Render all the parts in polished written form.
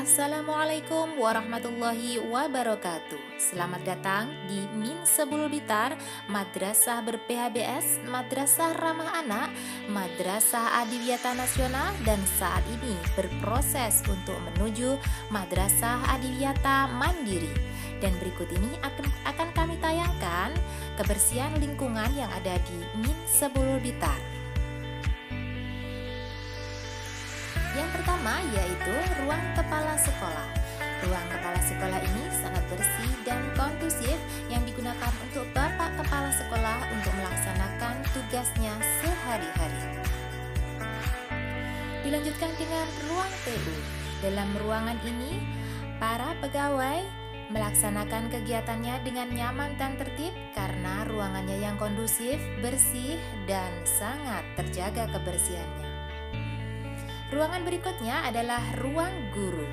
Assalamualaikum warahmatullahi wabarakatuh. Selamat datang di Min Sebul Blitar, Madrasah ber-PHBS, Madrasah Ramah Anak, Madrasah Adiwiyata Nasional, dan saat ini berproses untuk menuju Madrasah Adiwiyata Mandiri. Dan berikut ini akan kami tayangkan kebersihan lingkungan yang ada di Min Sebul Blitar. Yang pertama yaitu ruang kepala sekolah. Ruang kepala sekolah ini sangat bersih dan kondusif yang digunakan untuk Bapak Kepala Sekolah untuk melaksanakan tugasnya sehari-hari. Dilanjutkan dengan ruang PU. Dalam ruangan ini, para pegawai melaksanakan kegiatannya dengan nyaman dan tertib karena ruangannya yang kondusif, bersih, dan sangat terjaga kebersihannya. Ruangan berikutnya adalah ruang guru.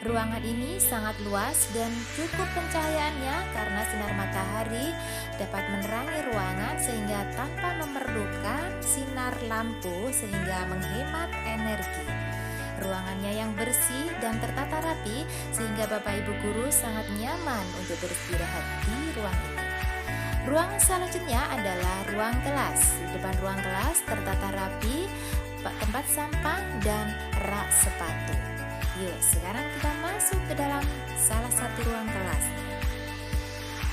Ruangan ini sangat luas dan cukup pencahayaannya karena sinar matahari dapat menerangi ruangan sehingga tanpa memerlukan sinar lampu sehingga menghemat energi. Ruangannya yang bersih dan tertata rapi sehingga Bapak Ibu guru sangat nyaman untuk beristirahat di ruang ini. Ruangan selanjutnya adalah ruang kelas. Di depan ruang kelas tertata rapi, tempat sampah, dan rak sepatu. Yuk, sekarang kita masuk ke dalam salah satu ruang kelas.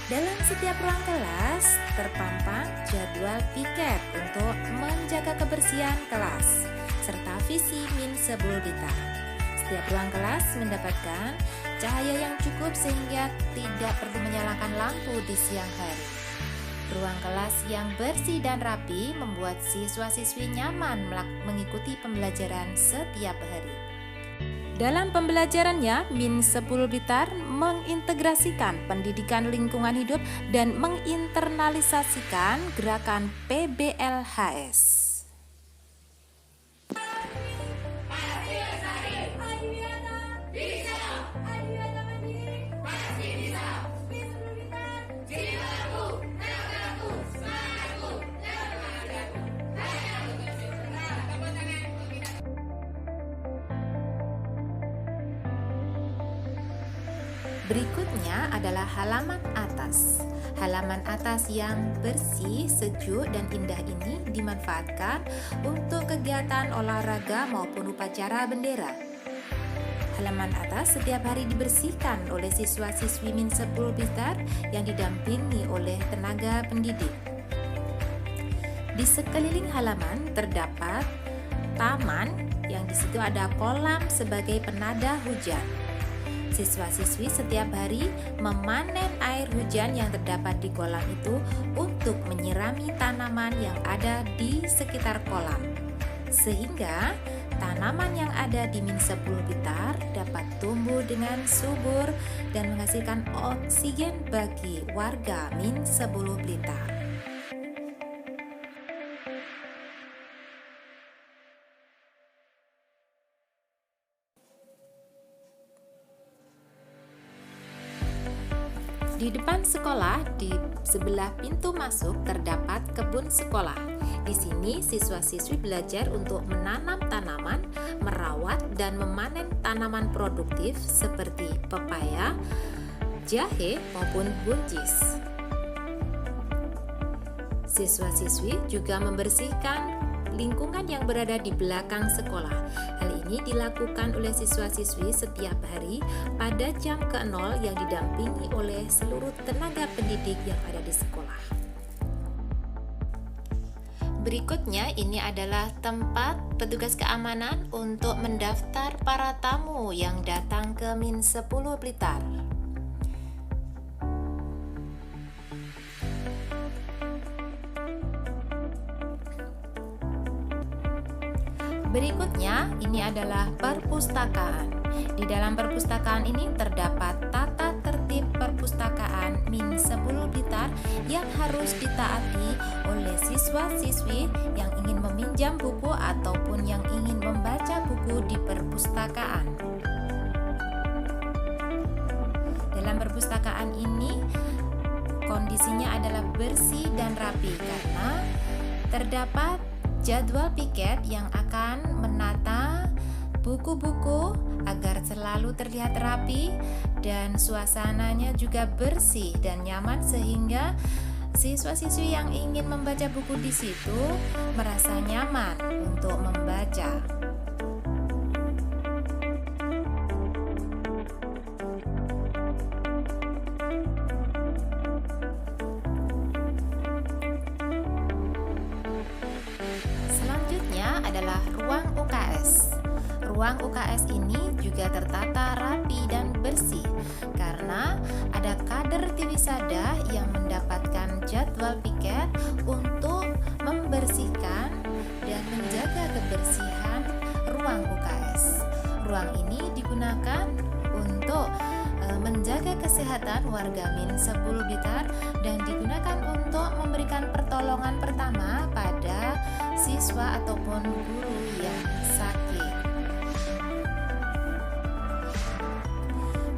Dalam setiap ruang kelas terpampang jadwal piket untuk menjaga kebersihan kelas serta visi Min Sebul Blitar. Setiap ruang kelas mendapatkan cahaya yang cukup sehingga tidak perlu menyalakan lampu di siang hari. Ruang kelas yang bersih dan rapi membuat siswa-siswi nyaman mengikuti pembelajaran setiap hari. Dalam pembelajarannya, Min Sebul Blitar mengintegrasikan pendidikan lingkungan hidup dan menginternalisasikan gerakan PBLHS. Berikutnya adalah halaman atas. Halaman atas yang bersih, sejuk, dan indah ini dimanfaatkan untuk kegiatan olahraga maupun upacara bendera. Halaman atas setiap hari dibersihkan oleh siswa-siswi Min Sebul Blitar yang didampingi oleh tenaga pendidik. Di sekeliling halaman terdapat taman yang di situ ada kolam sebagai penada hujan. Siswa-siswi setiap hari memanen air hujan yang terdapat di kolam itu untuk menyirami tanaman yang ada di sekitar kolam. Sehingga tanaman yang ada di Min Sebul Blitar dapat tumbuh dengan subur dan menghasilkan oksigen bagi warga Min Sebul Blitar. Di depan sekolah, di sebelah pintu masuk terdapat kebun sekolah. Di sini siswa-siswi belajar untuk menanam tanaman, merawat dan memanen tanaman produktif seperti pepaya, jahe maupun buncis. Siswa-siswi juga membersihkan lingkungan yang berada di belakang sekolah. Hal ini dilakukan oleh siswa-siswi setiap hari pada jam ke-0 yang didampingi oleh seluruh tenaga pendidik yang ada di sekolah. Berikutnya ini adalah tempat petugas keamanan untuk mendaftar para tamu yang datang ke Min Sebul Blitar. Berikutnya, ini adalah perpustakaan. Di dalam perpustakaan ini terdapat tata tertib perpustakaan Min Sebul Blitar yang harus ditaati oleh siswa-siswi yang ingin meminjam buku ataupun yang ingin membaca buku di perpustakaan. Dalam perpustakaan ini, kondisinya adalah bersih dan rapi karena terdapat jadwal piket yang akan menata buku-buku agar selalu terlihat rapi dan suasananya juga bersih dan nyaman sehingga siswa-siswi yang ingin membaca buku di situ merasa nyaman untuk membaca. Selanjutnya adalah ruang UKS. Ruang UKS ini juga tertata rapi dan bersih karena ada kader Tiwisada yang mendapatkan jadwal piket untuk membersihkan dan menjaga kebersihan ruang UKS. Ruang ini digunakan untuk menjaga kesehatan warga Min 10 Blitar dan digunakan untuk memberikan pertolongan pertama pada siswa ataupun guru yang sakit.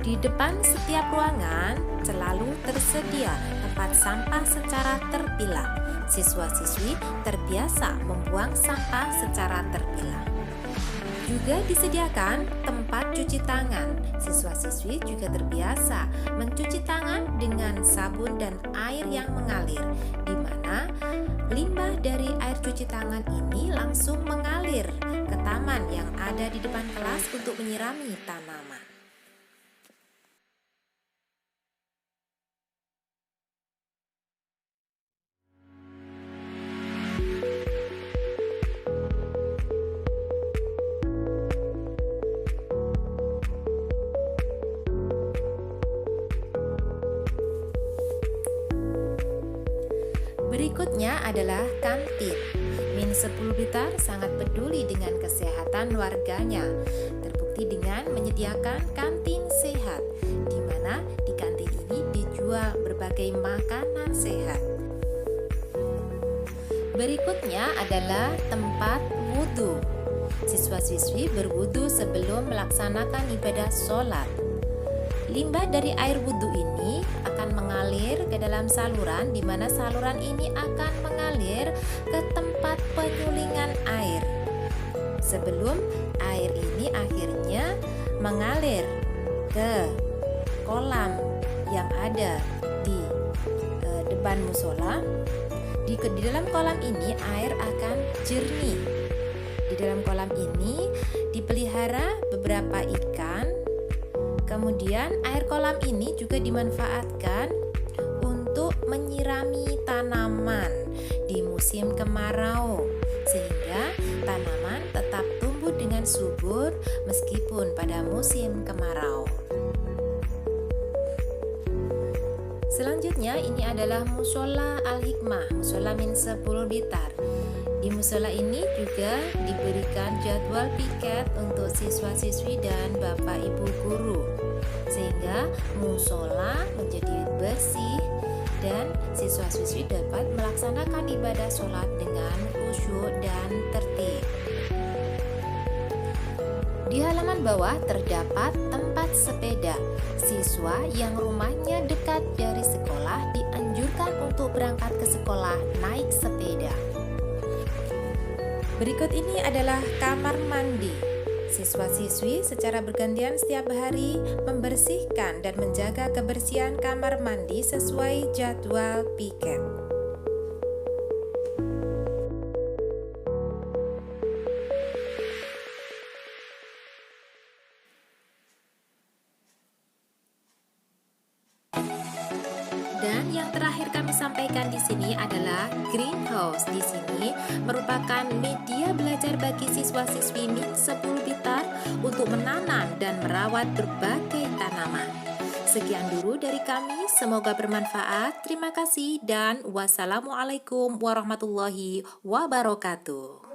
Di depan setiap ruangan selalu tersedia tempat sampah secara terpilah. Siswa-siswi terbiasa membuang sampah secara terpilah. Juga disediakan tempat cuci tangan. Siswa-siswi juga terbiasa mencuci tangan dengan sabun dan air yang mengalir, di mana limbah dari air cuci tangan ini langsung mengalir ke taman yang ada di depan kelas untuk menyirami tanaman. Berikutnya adalah kantin. Min 10 Blitar sangat peduli dengan kesehatan warganya. Terbukti dengan menyediakan kantin sehat, di mana di kantin ini dijual berbagai makanan sehat. Berikutnya adalah tempat wudhu. Siswa-siswi berwudhu sebelum melaksanakan ibadah sholat. Limbah dari air wudhu ini akan mengalir ke dalam saluran, di mana saluran ini akan mengalir ke tempat penyulingan air. Sebelum air ini akhirnya mengalir ke kolam yang ada di depan musola. Di dalam kolam ini air akan jernih. Di dalam kolam ini dipelihara beberapa ikan. Kemudian air kolam ini juga dimanfaatkan untuk menyirami tanaman di musim kemarau, sehingga tanaman tetap tumbuh dengan subur meskipun pada musim kemarau. Selanjutnya ini adalah Musola Al-Hikmah, Musola Min 10 Blitar. Di musola ini juga diberikan jadwal piket untuk siswa-siswi dan bapak ibu guru, sehingga musola menjadi bersih dan siswa-siswi dapat melaksanakan ibadah sholat dengan khusyuk dan tertib. Di halaman bawah terdapat tempat sepeda. Siswa yang rumahnya dekat dari sekolah dianjurkan untuk berangkat ke sekolah naik sepeda. Berikut ini adalah kamar mandi. Siswa-siswi secara bergantian setiap hari membersihkan dan menjaga kebersihan kamar mandi sesuai jadwal piket. Dan yang terakhir kami sampaikan di sini adalah greenhouse. Di sini merupakan media belajar bagi siswa-siswi Min 10 Blitar untuk menanam dan merawat berbagai tanaman. Sekian dulu dari kami, semoga bermanfaat. Terima kasih dan wassalamualaikum warahmatullahi wabarakatuh.